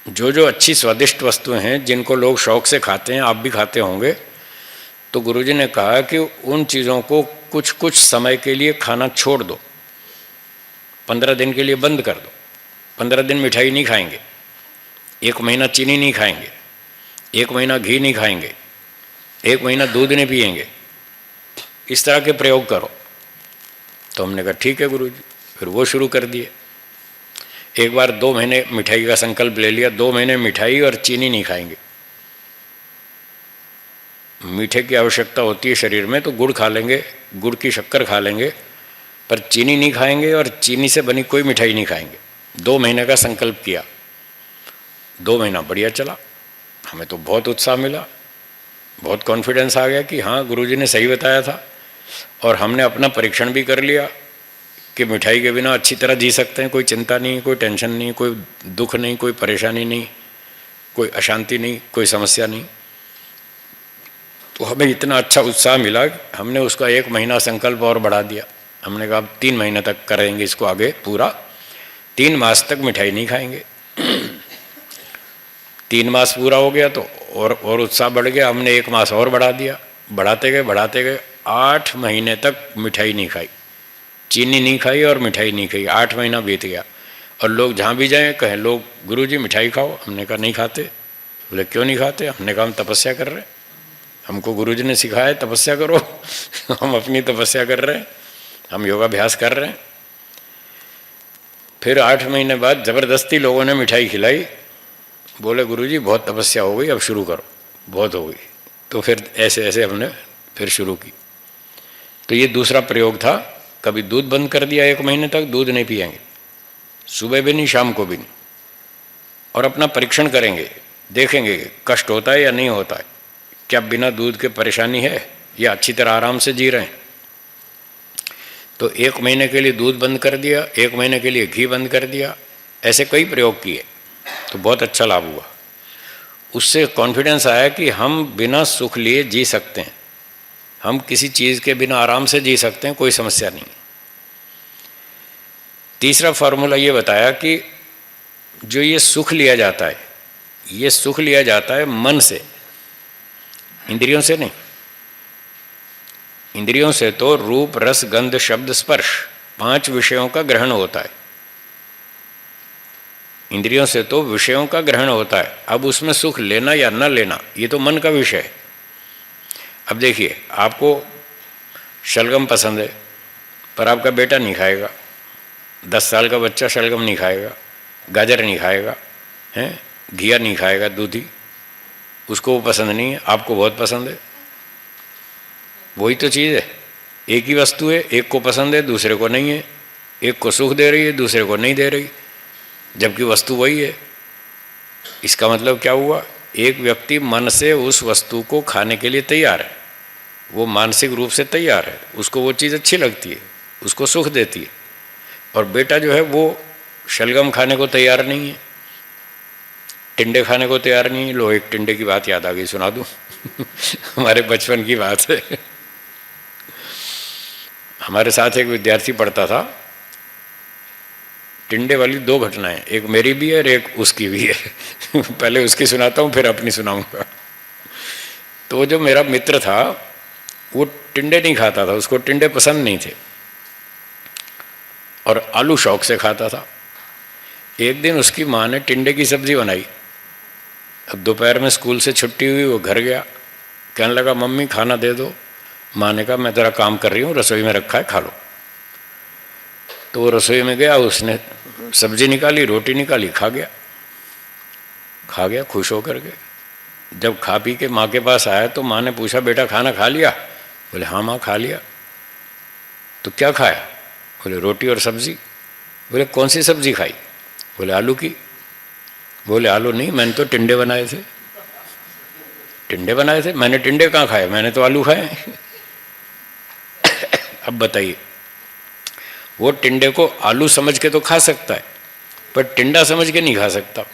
जो जो अच्छी स्वादिष्ट वस्तुएं हैं जिनको लोग शौक से खाते हैं, आप भी खाते होंगे, तो गुरुजी ने कहा कि उन चीज़ों को कुछ कुछ समय के लिए खाना छोड़ दो, 15 दिन के लिए बंद कर दो। 15 दिन मिठाई नहीं खाएंगे, 1 महीना चीनी नहीं खाएंगे, 1 महीना घी नहीं खाएंगे, 1 महीना दूध नहीं पिएंगे, इस तरह के प्रयोग करो। तो हमने कहा ठीक है गुरुजी। फिर वो शुरू कर दिए। एक बार 2 महीने मिठाई का संकल्प ले लिया, 2 महीने मिठाई और चीनी नहीं खाएंगे। मीठे की आवश्यकता होती है शरीर में, तो गुड़ खा लेंगे, गुड़ की शक्कर खा लेंगे, पर चीनी नहीं खाएंगे और चीनी से बनी कोई मिठाई नहीं खाएंगे। 2 महीने का संकल्प किया। 2 महीना बढ़िया चला, हमें तो बहुत उत्साह मिला, बहुत कॉन्फिडेंस आ गया कि हाँ गुरुजी ने सही बताया था। और हमने अपना परीक्षण भी कर लिया कि मिठाई के बिना अच्छी तरह जी सकते हैं, कोई चिंता नहीं, कोई टेंशन नहीं, कोई दुख नहीं, कोई परेशानी नहीं, कोई अशांति नहीं, कोई समस्या नहीं। तो हमें इतना अच्छा उत्साह मिला, हमने उसका 1 महीना संकल्प और बढ़ा दिया। हमने कहा अब 3 महीने तक करेंगे इसको आगे पूरा, 3 मास तक मिठाई नहीं खाएंगे। 3 मास पूरा हो गया तो और उत्साह बढ़ गया, हमने 1 मास और बढ़ा दिया। बढ़ाते गए 8 महीने तक मिठाई नहीं खाई, चीनी नहीं खाई और मिठाई नहीं खाई। 8 महीना बीत गया और लोग जहाँ भी जाएं कहें, लोग गुरुजी मिठाई खाओ। हमने कहा नहीं खाते। बोले क्यों नहीं खाते? हमने कहा हम तपस्या कर रहे हैं, हमको गुरुजी ने सिखाया है तपस्या करो। हम अपनी तपस्या कर रहे हैं, हम योगाभ्यास कर रहे हैं। फिर 8 महीने बाद ज़बरदस्ती लोगों ने मिठाई खिलाई। बोले गुरुजी बहुत तपस्या हो गई, अब शुरू करो, बहुत हो गई। तो फिर ऐसे ऐसे हमने फिर शुरू की। तो ये दूसरा प्रयोग था। कभी दूध बंद कर दिया, 1 महीने तक दूध नहीं पिएंगे, सुबह भी नहीं, शाम को भी नहीं। और अपना परीक्षण करेंगे, देखेंगे कष्ट होता है या नहीं होता है, क्या बिना दूध के परेशानी है या अच्छी तरह आराम से जी रहे हैं। तो 1 महीने के लिए दूध बंद कर दिया, 1 महीने के लिए घी बंद कर दिया, ऐसे कई प्रयोग किए तो बहुत अच्छा लाभ हुआ। उससे कॉन्फिडेंस आया कि हम बिना सुख लिए जी सकते हैं, हम किसी चीज़ के बिना आराम से जी सकते हैं, कोई समस्या नहीं। तीसरा फार्मूला ये बताया कि जो ये सुख लिया जाता है, ये सुख लिया जाता है मन से, इंद्रियों से नहीं। इंद्रियों से तो रूप रस गंध शब्द स्पर्श 5 विषयों का ग्रहण होता है। इंद्रियों से तो विषयों का ग्रहण होता है। अब उसमें सुख लेना या न लेना ये तो मन का विषय है। अब देखिए, आपको शलगम पसंद है पर आपका बेटा नहीं खाएगा, 10 साल का बच्चा शलगम नहीं खाएगा, गाजर नहीं खाएगा, हैं, घिया नहीं खाएगा, दूधी, उसको वो पसंद नहीं है, आपको बहुत पसंद है। वही तो चीज़ है, एक ही वस्तु है, एक को पसंद है दूसरे को नहीं है, एक को सुख दे रही है दूसरे को नहीं दे रही, जबकि वस्तु वही है। इसका मतलब क्या हुआ? एक व्यक्ति मन से उस वस्तु को खाने के लिए तैयार है, वो मानसिक रूप से तैयार है, उसको वो चीज़ अच्छी लगती है, उसको सुख देती है। और बेटा जो है वो शलगम खाने को तैयार नहीं है, टिंडे खाने को तैयार नहीं है। लो, एक टिंडे की बात याद आ गई, सुना दूँ। हमारे बचपन की बात है। हमारे साथ एक विद्यार्थी पढ़ता था। टिंडे वाली 2 घटनाएं, एक मेरी भी है और एक उसकी भी है। पहले उसकी सुनाता हूँ फिर अपनी सुनाऊंगा। तो जो मेरा मित्र था वो टिंडे नहीं खाता था, उसको टिंडे पसंद नहीं थे और आलू शौक से खाता था। एक दिन उसकी माँ ने टिंडे की सब्जी बनाई। अब दोपहर में स्कूल से छुट्टी हुई, वो घर गया, कहने लगा मम्मी खाना दे दो। माँ ने कहा मैं ज़रा काम कर रही हूँ, रसोई में रखा है, खा लो। तो वो रसोई में गया, उसने सब्जी निकाली, रोटी निकाली, खा गया खुश होकर के। जब खा पी के माँ के पास आया तो माँ ने पूछा बेटा खाना खा लिया? बोले हाँ माँ खा लिया। तो क्या खाया? बोले रोटी और सब्जी। बोले कौन सी सब्जी खाई? बोले आलू की। बोले आलू नहीं, मैंने तो टिंडे बनाए थे। टिंडे बनाए थे? मैंने टिंडे कहाँ खाए, मैंने तो आलू खाए। अब बताइए, वो टिंडे को आलू समझ के तो खा सकता है पर टिंडा समझ के नहीं खा सकता।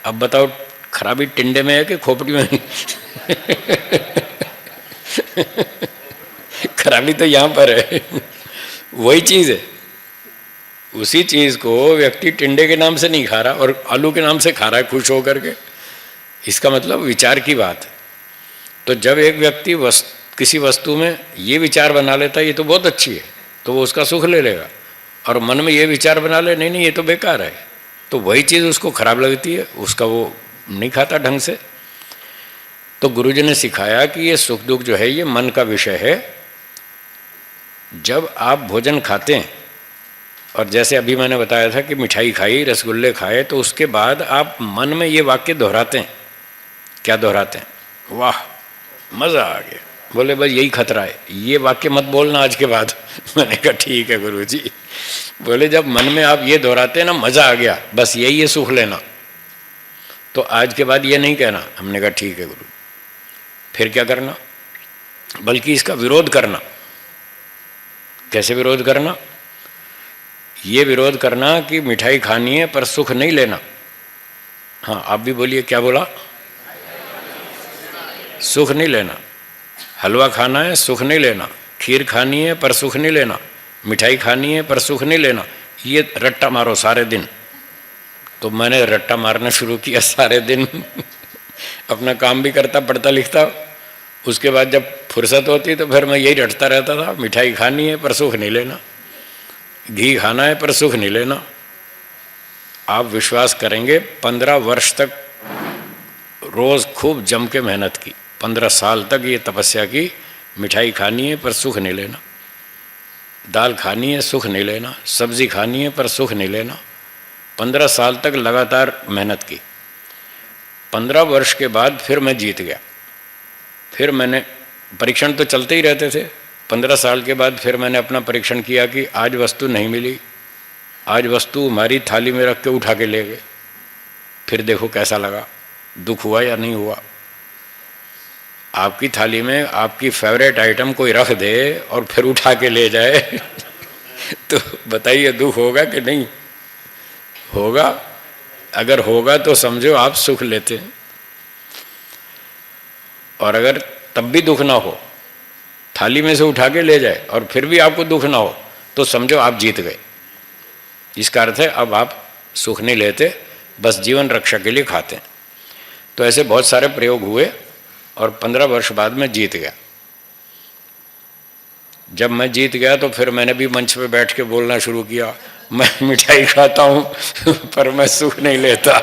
अब बताओ खराबी टिंडे में है कि खोपड़ी में? खराबी तो यहाँ पर है। वही चीज़ है, उसी चीज़ को व्यक्ति टिंडे के नाम से नहीं खा रहा और आलू के नाम से खा रहा है खुश होकर के। इसका मतलब विचार की बात है। तो जब एक व्यक्ति किसी वस्तु में ये विचार बना लेता है ये तो बहुत अच्छी है, तो वो उसका सुख ले लेगा। और मन में ये विचार बना ले नहीं ये तो बेकार है, तो वही चीज़ उसको खराब लगती है, उसका वो नहीं खाता ढंग से। तो गुरुजी ने सिखाया कि ये सुख दुख जो है ये मन का विषय है। जब आप भोजन खाते हैं और जैसे अभी मैंने बताया था कि मिठाई खाई, रसगुल्ले खाए, तो उसके बाद आप मन में ये वाक्य दोहराते हैं। क्या दोहराते हैं? वाह मज़ा आ गया। बोले बस यही खतरा है, ये वाक्य मत बोलना आज के बाद। मैंने कहा ठीक है गुरुजी। बोले जब मन में आप ये दोहराते हैं ना मज़ा आ गया, बस यही है सुख लेना, तो आज के बाद ये नहीं कहना। हमने कहा ठीक है गुरु। फिर क्या करना? बल्कि इसका विरोध करना। कैसे विरोध करना? ये विरोध करना कि मिठाई खानी है पर सुख नहीं लेना। हाँ, आप भी बोलिए, क्या बोला? सुख नहीं लेना। हलवा खाना है, सुख नहीं लेना। खीर खानी है पर सुख नहीं लेना। मिठाई खानी है पर सुख नहीं लेना। ये रट्टा मारो सारे दिन। तो मैंने रट्टा मारना शुरू किया सारे दिन। अपना काम भी करता, पढ़ता लिखता। उसके बाद जब फुर्सत होती तो फिर मैं यही रटता रहता था, मिठाई खानी है पर सुख नहीं लेना, घी खाना है पर सुख नहीं लेना। आप विश्वास करेंगे, 15 वर्ष तक रोज़ खूब जम के मेहनत की। 15 साल तक ये तपस्या की, मिठाई खानी है पर सुख नहीं लेना, दाल खानी है सुख नहीं लेना, सब्जी खानी है पर सुख नहीं लेना। 15 साल तक लगातार मेहनत की। 15 वर्ष के बाद फिर मैं जीत गया। फिर मैंने, परीक्षण तो चलते ही रहते थे। 15 साल के बाद फिर मैंने अपना परीक्षण किया कि आज वस्तु नहीं मिली, आज वस्तु हमारी थाली में रख के उठा के ले गए। फिर देखो कैसा लगा, दुख हुआ या नहीं हुआ? आपकी थाली में आपकी फेवरेट आइटम कोई रख दे और फिर उठा के ले जाए तो बताइए दुख होगा कि नहीं होगा? अगर होगा तो समझो आप सुख लेते हैं, और अगर तब भी दुख ना हो, थाली में से उठा के ले जाए और फिर भी आपको दुख ना हो, तो समझो आप जीत गए। इसका अर्थ है अब आप सुख नहीं लेते, बस जीवन रक्षा के लिए खाते हैं। तो ऐसे बहुत सारे प्रयोग हुए और 15 वर्ष बाद मैं जीत गया। जब मैं जीत गया तो फिर मैंने भी मंच पे बैठ के बोलना शुरू किया, मैं मिठाई खाता हूँ पर मैं सुख नहीं लेता।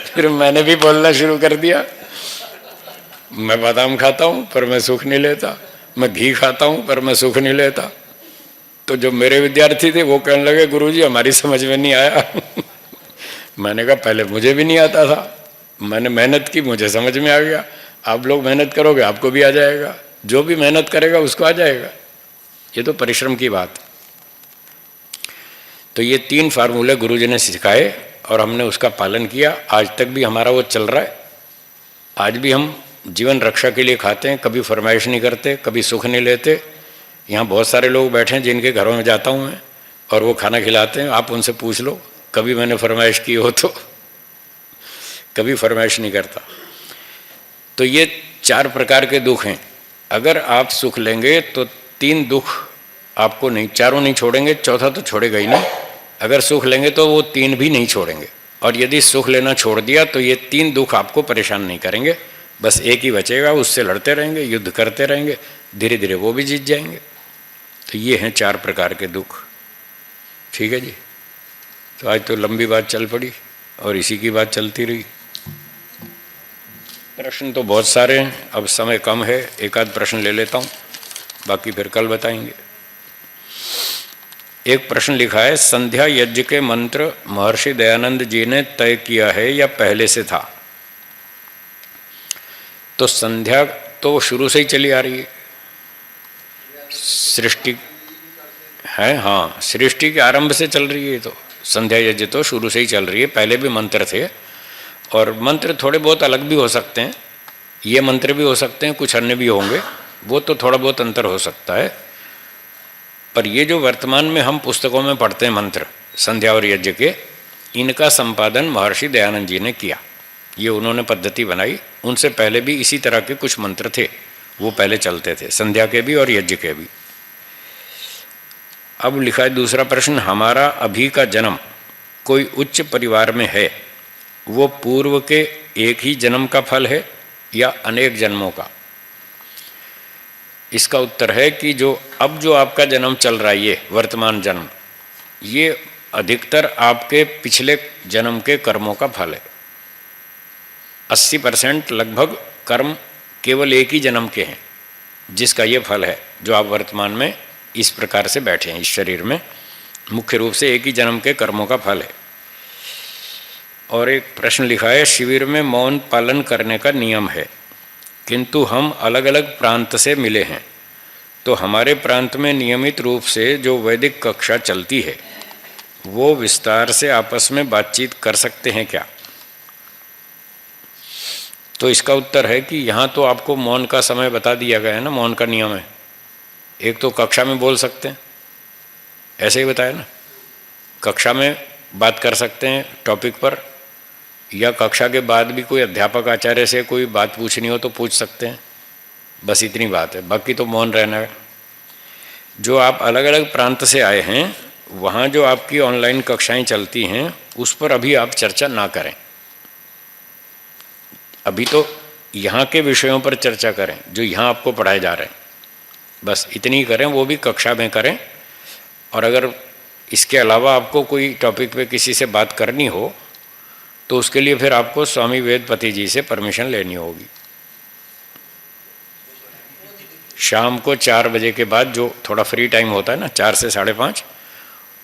फिर मैंने भी बोलना शुरू कर दिया, मैं बादाम खाता हूँ पर मैं सुख नहीं लेता, मैं घी खाता हूँ पर मैं सुख नहीं लेता। तो जो मेरे विद्यार्थी थे वो कहने लगे, गुरुजी हमारी समझ में नहीं आया। मैंने कहा पहले मुझे भी नहीं आता था, मैंने मेहनत की, मुझे समझ में आ गया। आप लोग मेहनत करोगे आपको भी आ जाएगा, जो भी मेहनत करेगा उसको आ जाएगा। ये तो परिश्रम की बात। तो ये 3 फार्मूले गुरुजी ने सिखाए और हमने उसका पालन किया। आज तक भी हमारा वो चल रहा है। आज भी हम जीवन रक्षा के लिए खाते हैं, कभी फरमाइश नहीं करते, कभी सुख नहीं लेते। यहाँ बहुत सारे लोग बैठे हैं जिनके घरों में जाता हूँ मैं और वो खाना खिलाते हैं, आप उनसे पूछ लो कभी मैंने फरमाइश की हो तो। कभी फरमाइश नहीं करता। तो ये 4 प्रकार के दुख हैं। अगर आप सुख लेंगे तो 3 दुख आपको नहीं, चारों नहीं छोड़ेंगे, चौथा तो छोड़ेगा ही नहीं। अगर सुख लेंगे तो वो 3 भी नहीं छोड़ेंगे, और यदि सुख लेना छोड़ दिया तो ये 3 दुख आपको परेशान नहीं करेंगे, बस एक ही बचेगा, उससे लड़ते रहेंगे, युद्ध करते रहेंगे, धीरे धीरे वो भी जीत जाएंगे। तो ये हैं 4 प्रकार के दुख। ठीक है जी। तो आज तो लंबी बात चल पड़ी और इसी की बात चलती रही। प्रश्न तो बहुत सारे हैं, अब समय कम है, एक आध प्रश्न ले लेता हूँ, बाकी फिर कल बताएंगे। एक प्रश्न लिखा है, संध्या यज्ञ के मंत्र महर्षि दयानंद जी ने तय किया है या पहले से था? तो संध्या तो शुरू से ही चली आ रही है, सृष्टि है, हाँ सृष्टि के आरंभ से चल रही है। तो संध्या यज्ञ तो शुरू से ही चल रही है, पहले भी मंत्र थे, और मंत्र थोड़े बहुत अलग भी हो सकते हैं, ये मंत्र भी हो सकते हैं, कुछ अन्य भी होंगे, वो तो थोड़ा बहुत अंतर हो सकता है। पर ये जो वर्तमान में हम पुस्तकों में पढ़ते हैं मंत्र संध्या और यज्ञ के, इनका संपादन महर्षि दयानंद जी ने किया। ये उन्होंने पद्धति बनाई। उनसे पहले भी इसी तरह के कुछ मंत्र थे, वो पहले चलते थे, संध्या के भी और यज्ञ के भी। अब लिखा है दूसरा प्रश्न, हमारा अभी का जन्म कोई उच्च परिवार में है, वो पूर्व के एक ही जन्म का फल है या अनेक जन्मों का? इसका उत्तर है कि जो आपका जन्म चल रहा है, ये वर्तमान जन्म, ये अधिकतर आपके पिछले जन्म के कर्मों का फल है। 80% लगभग कर्म केवल एक ही जन्म के हैं जिसका ये फल है, जो आप वर्तमान में इस प्रकार से बैठे हैं इस शरीर में, मुख्य रूप से एक ही जन्म के कर्मों का फल है। और एक प्रश्न लिखा है, शिविर में मौन पालन करने का नियम है, किंतु हम अलग अलग प्रांत से मिले हैं, तो हमारे प्रांत में नियमित रूप से जो वैदिक कक्षा चलती है वो विस्तार से आपस में बातचीत कर सकते हैं क्या? तो इसका उत्तर है कि यहाँ तो आपको मौन का समय बता दिया गया है ना, मौन का नियम है। एक तो कक्षा में बोल सकते हैं, ऐसे ही बताया ना, कक्षा में बात कर सकते हैं टॉपिक पर, या कक्षा के बाद भी कोई अध्यापक आचार्य से कोई बात पूछनी हो तो पूछ सकते हैं, बस इतनी बात है। बाकी तो मौन रहना है। जो आप अलग अलग प्रांत से आए हैं, वहाँ जो आपकी ऑनलाइन कक्षाएं चलती हैं उस पर अभी आप चर्चा ना करें। अभी तो यहाँ के विषयों पर चर्चा करें जो यहाँ आपको पढ़ाए जा रहे हैं, बस इतनी करें, वो भी कक्षा में करें। और अगर इसके अलावा आपको कोई टॉपिक पे किसी से बात करनी हो तो उसके लिए फिर आपको स्वामी वेदपति जी से परमिशन लेनी होगी। शाम को 4 बजे के बाद जो थोड़ा फ्री टाइम होता है ना, 4 से 5:30,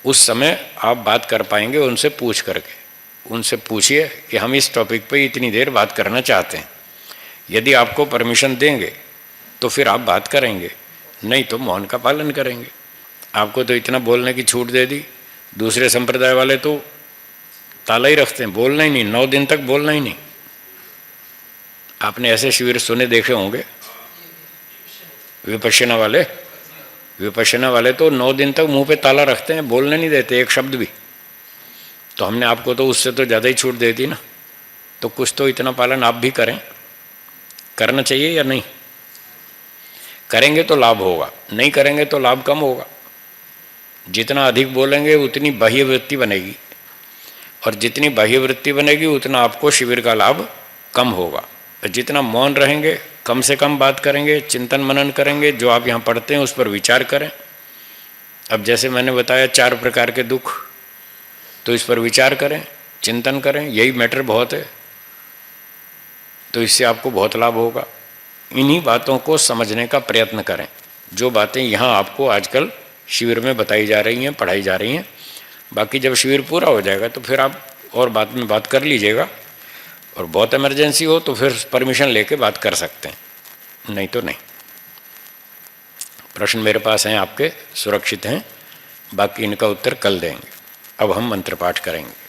उस समय आप बात कर पाएंगे उनसे पूछ करके। उनसे पूछिए कि हम इस टॉपिक पे इतनी देर बात करना चाहते हैं। यदि आपको परमिशन देंगे तो फिर आप बात करेंगे, नहीं तो मौन का पालन करेंगे। आपको तो इतना बोलने की छूट दे दी। दूसरे संप्रदाय वाले तो ताला ही रखते हैं, बोलना ही नहीं, 9 दिन तक बोलना ही नहीं। आपने ऐसे शिविर सुने देखे होंगे। विपश्यना वाले तो 9 दिन तक मुंह पे ताला रखते हैं, बोलने नहीं देते एक शब्द भी। तो हमने आपको तो उससे तो ज़्यादा ही छूट दे दी ना। तो कुछ तो इतना पालन आप भी करें। करना चाहिए या नहीं? करेंगे तो लाभ होगा, नहीं करेंगे तो लाभ कम होगा। जितना अधिक बोलेंगे उतनी बाह्य वृत्ति बनेगी, और जितनी बाह्य वृत्ति बनेगी उतना आपको शिविर का लाभ कम होगा। जितना मौन रहेंगे, कम से कम बात करेंगे, चिंतन मनन करेंगे, जो आप यहाँ पढ़ते हैं उस पर विचार करें। अब जैसे मैंने बताया 4 प्रकार के दुख, तो इस पर विचार करें, चिंतन करें, यही मैटर बहुत है। तो इससे आपको बहुत लाभ होगा। इन्हीं बातों को समझने का प्रयत्न करें, जो बातें यहाँ आपको आजकल शिविर में बताई जा रही हैं, पढ़ाई जा रही हैं। बाकी जब शिविर पूरा हो जाएगा तो फिर आप और बाद में बात कर लीजिएगा, और बहुत इमरजेंसी हो तो फिर परमिशन लेके बात कर सकते हैं, नहीं तो नहीं। प्रश्न मेरे पास हैं आपके, सुरक्षित हैं, बाकी इनका उत्तर कल देंगे। अब हम मंत्र पाठ करेंगे।